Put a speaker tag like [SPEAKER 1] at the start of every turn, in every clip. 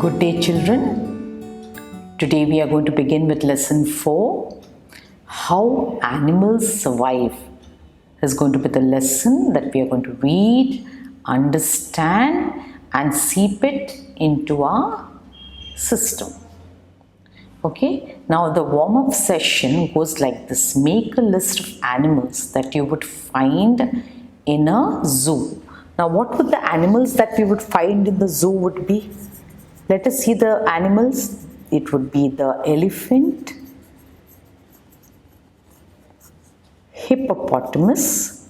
[SPEAKER 1] Good day, children. Today we are going to begin with lesson 4. How animals survive is going to be the lesson that we are going to read, understand, and seep it into our system. Okay, now the warm-up session goes like this. Make a list of animals that you would find in a zoo. Now, what would the animals that we would find in the zoo would be? Let us see the animals. It would be the elephant, hippopotamus,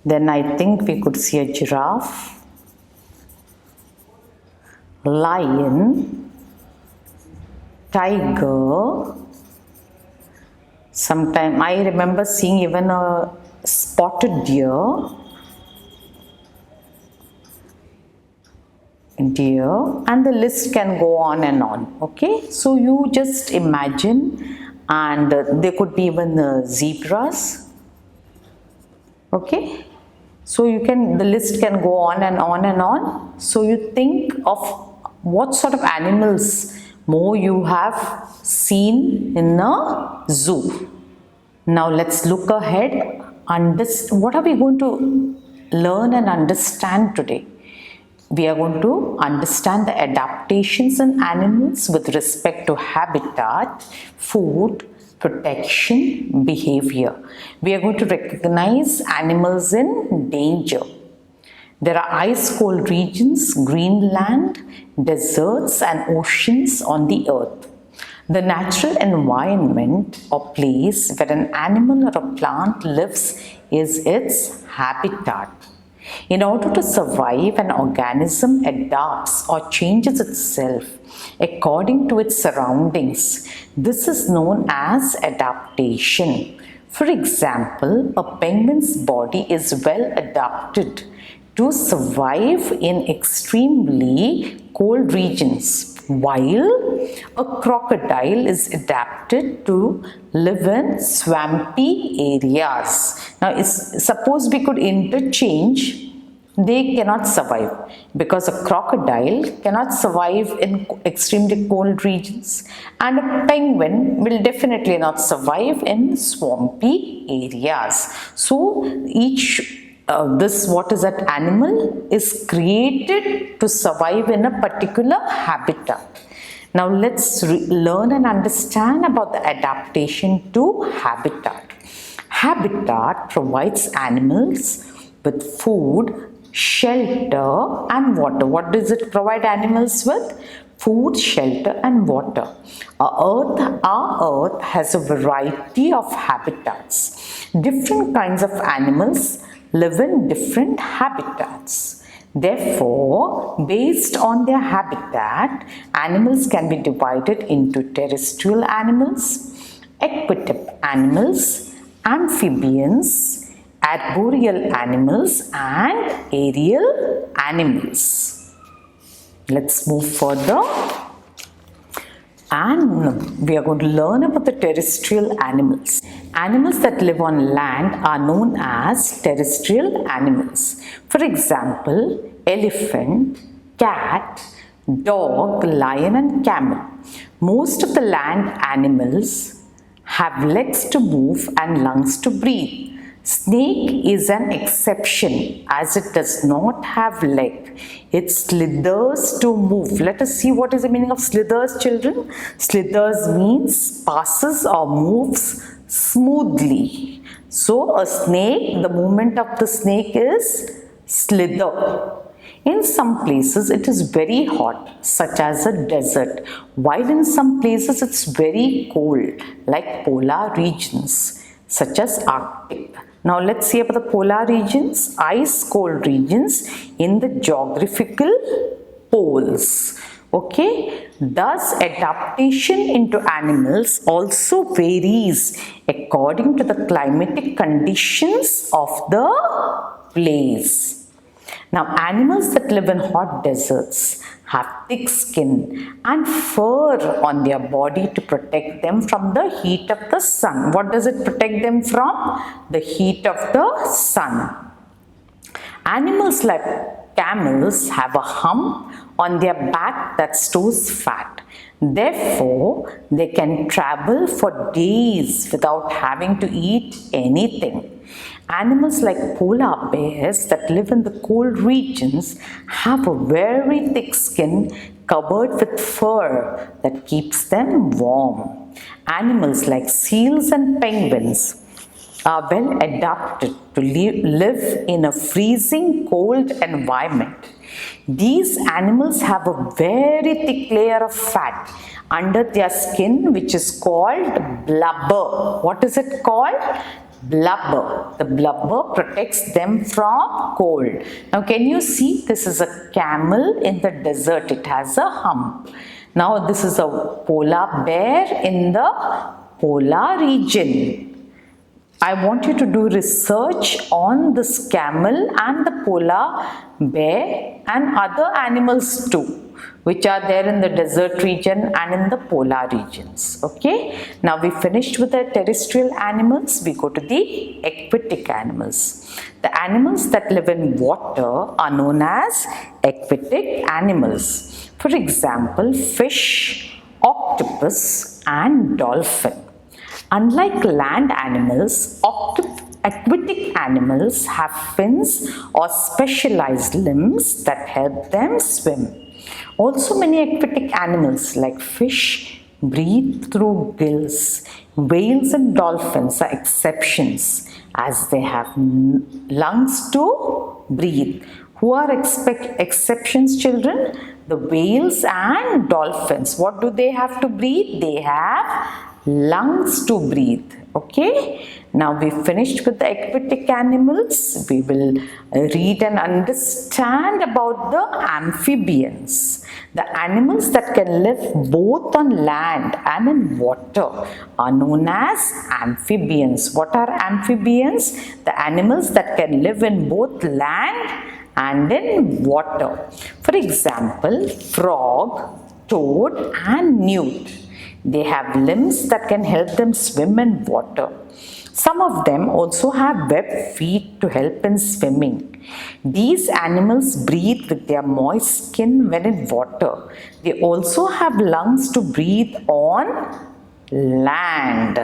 [SPEAKER 1] then I think we could see a giraffe, lion, tiger. Sometime I remember seeing even a spotted deer, and the list can go on and on. Okay, so you just imagine, and there could be even zebras. Okay, so the list can go on and on and on. So you think of what sort of animals more you have seen in a zoo. Now let's look ahead. What are we going to learn and understand today? We are going to understand the adaptations in animals with respect to habitat, food, protection, behavior. We are going to recognize animals in danger. There are ice-cold regions, Greenland, deserts and oceans on the earth. The natural environment or place where an animal or a plant lives is its habitat. In order to survive, an organism adapts or changes itself according to its surroundings. This is known as adaptation. For example, a penguin's body is well adapted to survive in extremely cold regions, while a crocodile is adapted to live in swampy areas. Now, suppose we could interchange, they cannot survive because a crocodile cannot survive in extremely cold regions, and a penguin will definitely not survive in swampy areas. So what is that animal is created to survive in a particular habitat. Now let's learn and understand about the adaptation to habitat. Habitat provides animals with food, shelter and water. What does it provide animals with? Food, shelter and water. Our earth has a variety of habitats. Different kinds of animals live in different habitats. Therefore, based on their habitat, animals can be divided into terrestrial animals, aquatic animals, amphibians, arboreal animals and aerial animals. Let's move further. And we are going to learn about the terrestrial animals. Animals that live on land are known as terrestrial animals. For example, elephant, cat, dog, lion and camel. Most of the land animals have legs to move and lungs to breathe. Snake is an exception as it does not have leg. It slithers to move. Let us see what is the meaning of slithers, children. Slithers means passes or moves smoothly. So a snake, the movement of the snake is slither. In some places it is very hot, such as a desert, while in some places it's very cold, like polar regions, such as Arctic. Now let's see about the polar regions, ice-cold regions in the geographical poles. Okay, thus adaptation into animals also varies according to the climatic conditions of the place. Now, animals that live in hot deserts have thick skin and fur on their body to protect them from the heat of the sun. What does it protect them from? The heat of the sun. Animals like camels have a hump on their back that stores fat. Therefore, they can travel for days without having to eat anything. Animals like polar bears that live in the cold regions have a very thick skin covered with fur that keeps them warm. Animals like seals and penguins are well adapted to live in a freezing cold environment. These animals have a very thick layer of fat under their skin, which is called blubber. What is it called? Blubber. The blubber protects them from cold. Now can you see, this is a camel in the desert. It has a hump. Now this is a polar bear in the polar region. I want you to do research on this camel and the polar bear and other animals too, which are there in the desert region and in the polar regions. Okay, now we finished with the terrestrial animals. We go to the aquatic animals. The animals that live in water are known as aquatic animals. For example, fish, octopus and dolphin. Unlike land animals, aquatic animals have fins or specialized limbs that help them swim. Also, many aquatic animals like fish breathe through gills. Whales and dolphins are exceptions as they have lungs to breathe. Who are exceptions, children? The whales and dolphins. What do they have to breathe? They have lungs to breathe. Okay, now we finished with the aquatic animals. We will read and understand about the amphibians. The animals that can live both on land and in water are known as amphibians. What are amphibians? The animals that can live in both land and in water. For example, frog, toad and newt. They have limbs that can help them swim in water. Some of them also have webbed feet to help in swimming. These animals breathe with their moist skin when in water. They also have lungs to breathe on land.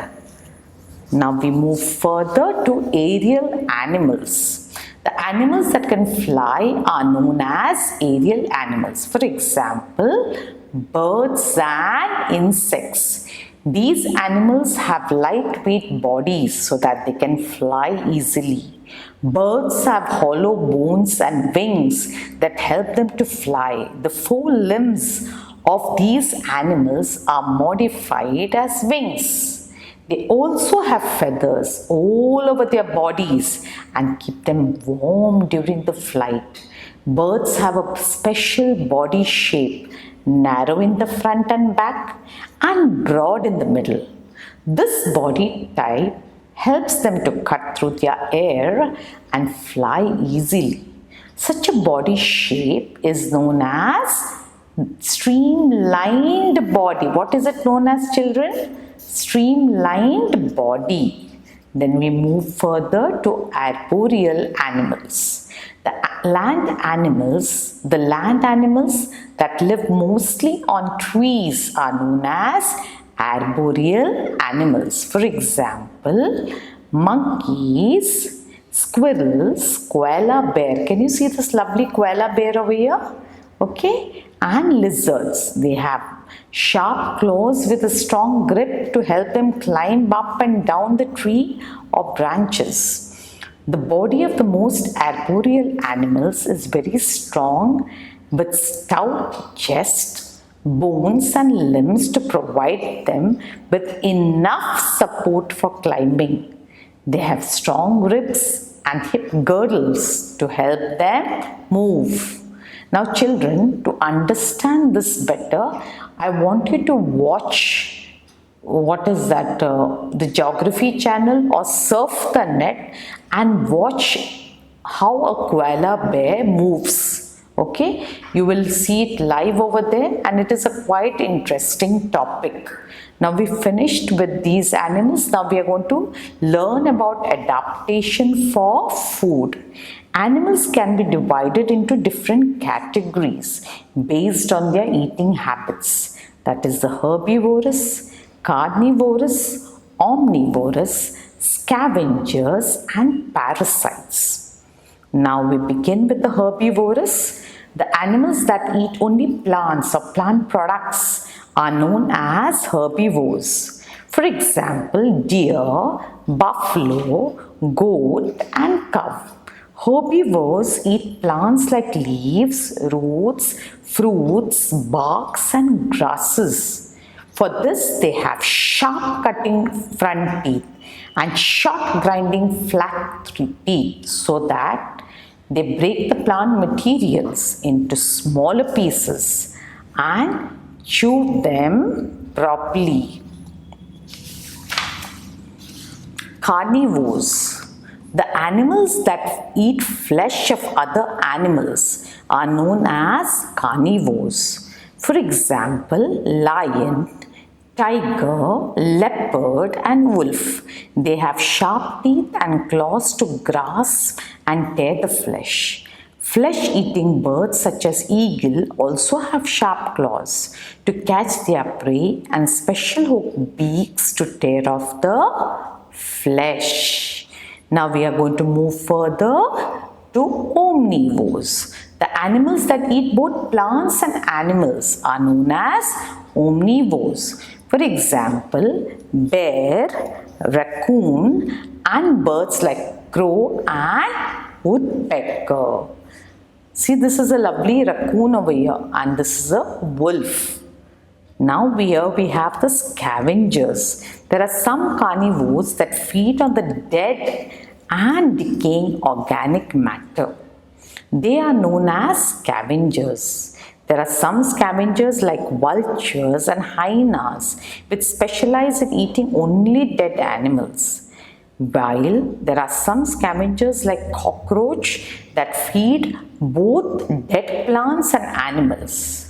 [SPEAKER 1] Now we move further to aerial animals. The animals that can fly are known as aerial animals. For example, birds and insects. These animals have lightweight bodies so that they can fly easily. Birds have hollow bones and wings that help them to fly. The four limbs of these animals are modified as wings. They also have feathers all over their bodies and keep them warm during the flight. Birds have a special body shape, narrow in the front and back and broad in the middle. This body type helps them to cut through their air and fly easily. Such a body shape is known as streamlined body. What is it known as, children? Streamlined body. Then we move further to arboreal animals. The land animals that live mostly on trees are known as arboreal animals. For example, monkeys, squirrels, koala bear. Can you see this lovely koala bear over here? Okay, and lizards. They have sharp claws with a strong grip to help them climb up and down the tree or branches. The body of the most arboreal animals is very strong with stout chest, bones and limbs to provide them with enough support for climbing. They have strong ribs and hip girdles to help them move. Now children, to understand this better, I want you to watch, the Geography Channel or surf the net and watch how a koala bear moves. Okay, you will see it live over there, and it is a quite interesting topic. Now we finished with these animals. Now we are going to learn about adaptation for food. Animals can be divided into different categories based on their eating habits. That is the herbivorous, carnivorous, omnivorous, scavengers and parasites. Now we begin with the herbivorous. The animals that eat only plants or plant products are known as herbivores. For example, deer, buffalo, goat and cow. Herbivores eat plants like leaves, roots, fruits, barks and grasses. For this, they have sharp cutting front teeth and short grinding flat teeth so that they break the plant materials into smaller pieces and chew them properly. Carnivores. The animals that eat flesh of other animals are known as carnivores. For example, lion, tiger, leopard and wolf. They have sharp teeth and claws to grasp and tear the flesh. Flesh-eating birds such as eagle also have sharp claws to catch their prey and special hooked beaks to tear off the flesh. Now we are going to move further to omnivores. The animals that eat both plants and animals are known as omnivores. For example, bear, raccoon and birds like crow and woodpecker. See, this is a lovely raccoon over here and this is a wolf. Now here we have the scavengers. There are some carnivores that feed on the dead and decaying organic matter. They are known as scavengers. There are some scavengers like vultures and hyenas which specialize in eating only dead animals. While there are some scavengers like cockroach that feed both dead plants and animals.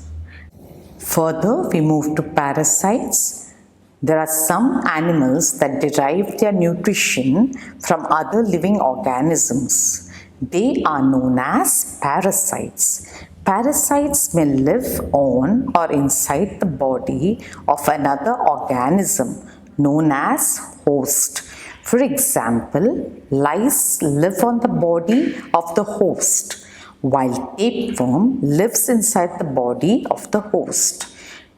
[SPEAKER 1] Further, we move to parasites. There are some animals that derive their nutrition from other living organisms. They are known as parasites. Parasites may live on or inside the body of another organism known as host. For example, lice live on the body of the host, while tapeworm lives inside the body of the host.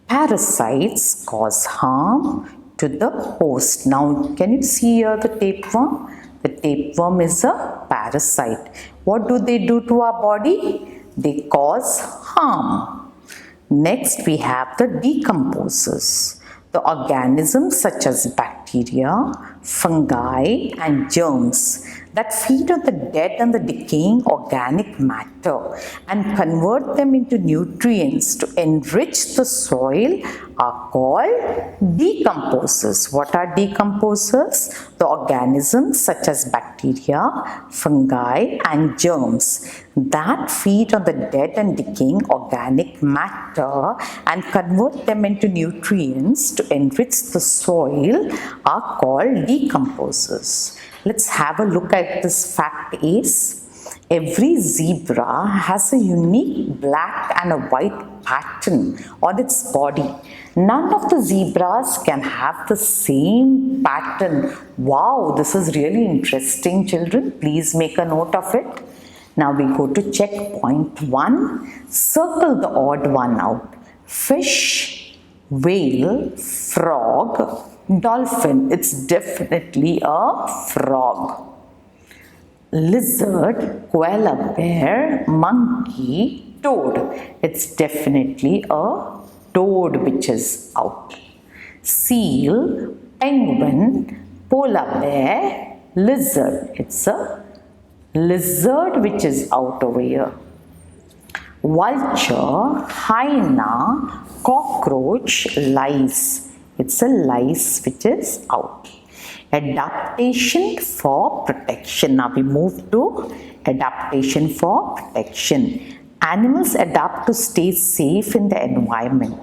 [SPEAKER 1] Parasites cause harm to the host. Now, can you see here the tapeworm? The tapeworm is a parasite. What do they do to our body? They cause harm. Next, we have the decomposers. The organisms such as bacteria, fungi and germs that feed on the dead and the decaying organic matter and convert them into nutrients to enrich the soil are called decomposers. What are decomposers? The organisms such as bacteria, fungi and germs that feed on the dead and decaying organic matter and convert them into nutrients to enrich the soil are called decomposers. Let's have a look at this fact is, every zebra has a unique black and a white pattern on its body. None of the zebras can have the same pattern. Wow, this is really interesting, children. Please make a note of it. Now we go to check point 1. Circle the odd one out. Fish, whale, frog, dolphin. It's definitely a frog. Lizard, koala bear, monkey, toad. It's definitely a toad which is out. Seal, penguin, polar bear, lizard. It's a lizard which is out over here. Vulture, hyena, cockroach, lice. It's a lice which is out. Adaptation for protection. Now we move to adaptation for protection. Animals adapt to stay safe in the environment.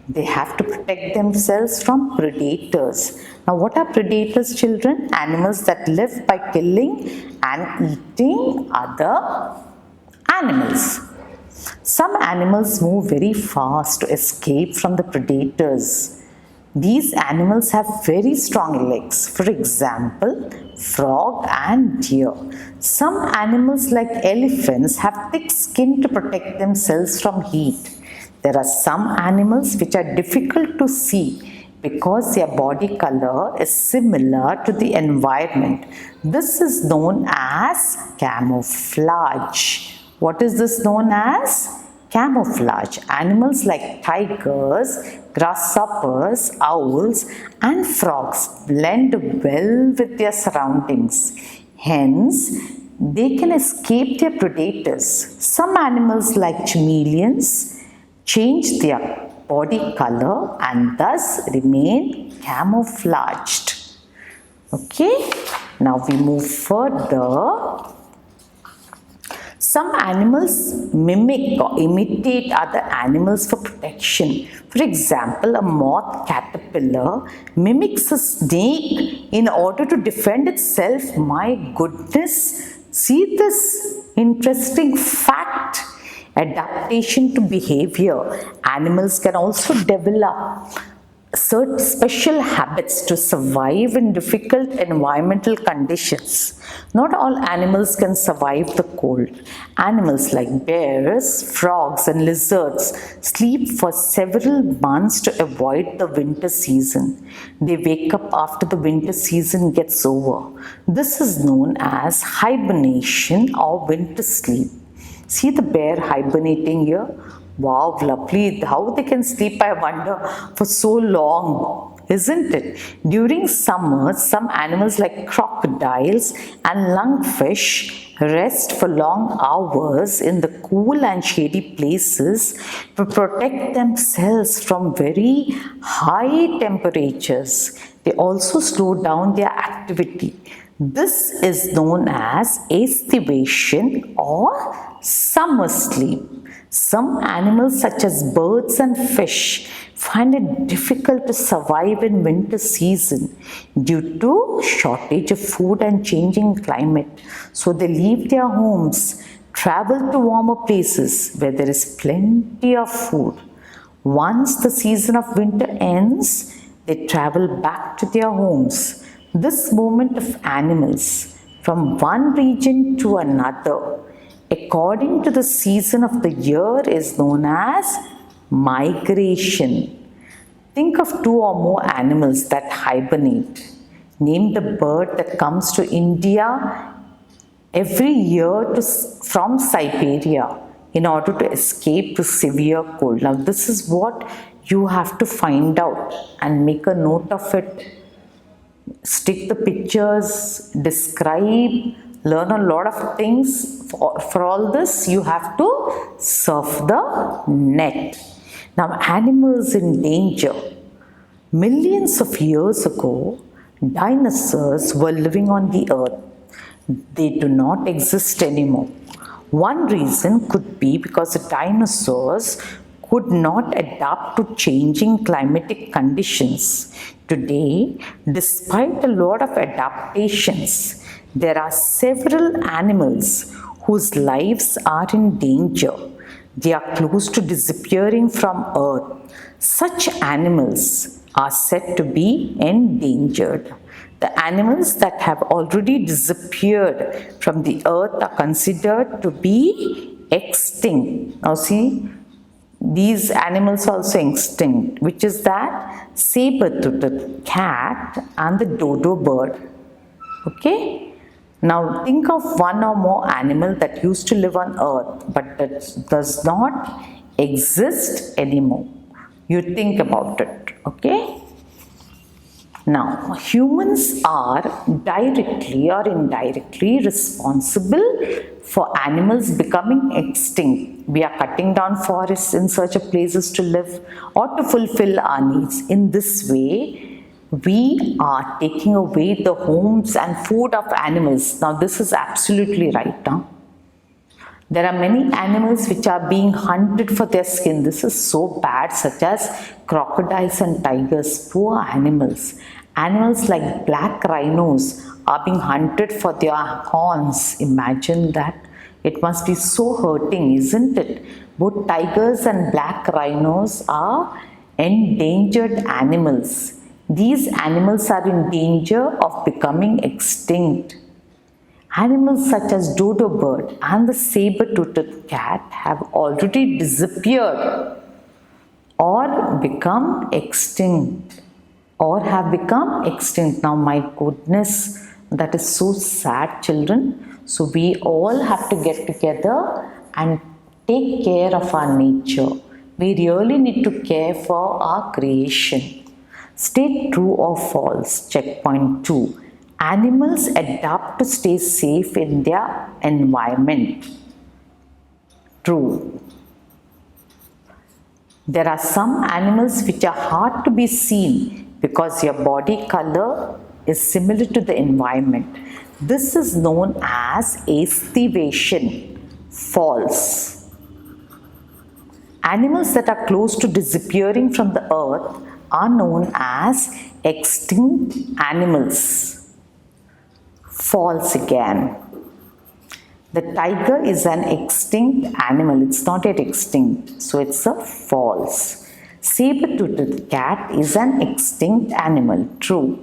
[SPEAKER 1] They have to protect themselves from predators. Now, what are predators, children? Animals that live by killing and eating other animals. Some animals move very fast to escape from the predators. These animals have very strong legs. For example, frog and deer. Some animals like elephants have thick skin to protect themselves from heat. There are some animals which are difficult to see because their body color is similar to the environment. This is known as camouflage. What is this known as? Camouflage. Animals like tigers, grasshoppers, owls, and frogs blend well with their surroundings. Hence, they can escape their predators. Some animals like chameleons change their body color and thus remain camouflaged. Okay, now we move further. Some animals mimic or imitate other animals for protection. For example, a moth caterpillar mimics a snake in order to defend itself. My goodness, see this interesting fact. Adaptation to behavior. Animals can also develop certain special habits to survive in difficult environmental conditions. Not all animals can survive the cold. Animals like bears, frogs, and lizards sleep for several months to avoid the winter season. They wake up after the winter season gets over. This is known as hibernation or winter sleep. See the bear hibernating here? Wow, lovely. How they can sleep, I wonder, for so long, isn't it? During summer, some animals like crocodiles and lungfish rest for long hours in the cool and shady places to protect themselves from very high temperatures. They also slow down their activity. This is known as aestivation or summer sleep. Some animals such as birds and fish find it difficult to survive in winter season due to shortage of food and changing climate. So they leave their homes, travel to warmer places where there is plenty of food. Once the season of winter ends, they travel back to their homes. This movement of animals from one region to another according to the season of the year is known as migration. Think of two or more animals that hibernate. Name the bird that comes to India every year from Siberia in order to escape the severe cold. Now this is what you have to find out and make a note of it. Stick the pictures, describe, learn a lot of things. For all this, you have to surf the net. Now, animals in danger. Millions of years ago, dinosaurs were living on the earth. They do not exist anymore. One reason could be because the dinosaurs could not adapt to changing climatic conditions. Today, despite a lot of adaptations, there are several animals whose lives are in danger. They are close to disappearing from Earth. Such animals are said to be endangered. The animals that have already disappeared from the Earth are considered to be extinct. Now see, these animals are also extinct, which is that saber-toothed cat and the dodo bird. Okay? Now think of one or more animal that used to live on earth but that does not exist anymore. You think about it, okay? Now, humans are directly or indirectly responsible for animals becoming extinct. We are cutting down forests in search of places to live or to fulfill our needs. In this way, we are taking away the homes and food of animals. Now, this is absolutely right. There are many animals which are being hunted for their skin. This is so bad, such as crocodiles and tigers. Poor animals. Animals like black rhinos are being hunted for their horns. Imagine that. It must be so hurting, isn't it? Both tigers and black rhinos are endangered animals. These animals are in danger of becoming extinct. Animals such as dodo bird and the saber-toothed cat have already disappeared or become extinct or have become extinct. Now, my goodness, that is so sad, children. So we all have to get together and take care of our nature. We really need to care for our creation. State true or false. Checkpoint 2. Animals adapt to stay safe in their environment. True. There are some animals which are hard to be seen because their body color is similar to the environment. This is known as estivation. False. Animals that are close to disappearing from the earth are known as extinct animals. False again. The tiger is an extinct animal. It's not yet extinct, so it's a false. Saber-toothed cat is an extinct animal. True.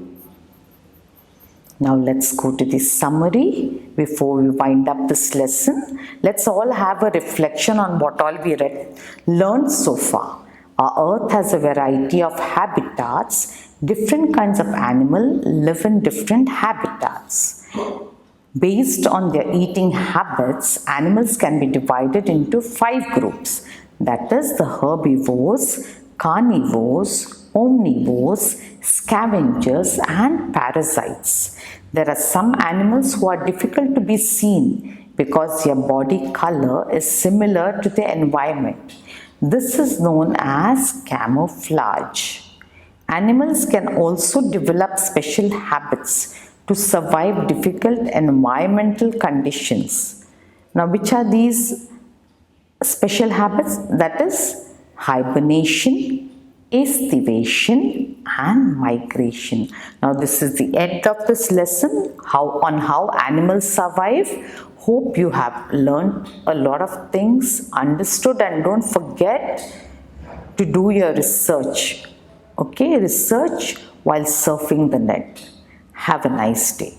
[SPEAKER 1] Now let's go to the summary before we wind up this lesson. Let's all have a reflection on what all we learned so far. Our earth has a variety of habitats. Different kinds of animals live in different habitats. Based on their eating habits, animals can be divided into 5 groups. That is the herbivores, carnivores, omnivores, scavengers and parasites. There are some animals who are difficult to be seen because their body color is similar to the environment. This is known as camouflage. Animals can also develop special habits to survive difficult environmental conditions. Now, which are these special habits? That is hibernation, estivation and migration. Now, this is the end of this lesson on how animals survive. Hope you have learned a lot of things, understood, and don't forget to do your research. Okay, research while surfing the net. Have a nice day.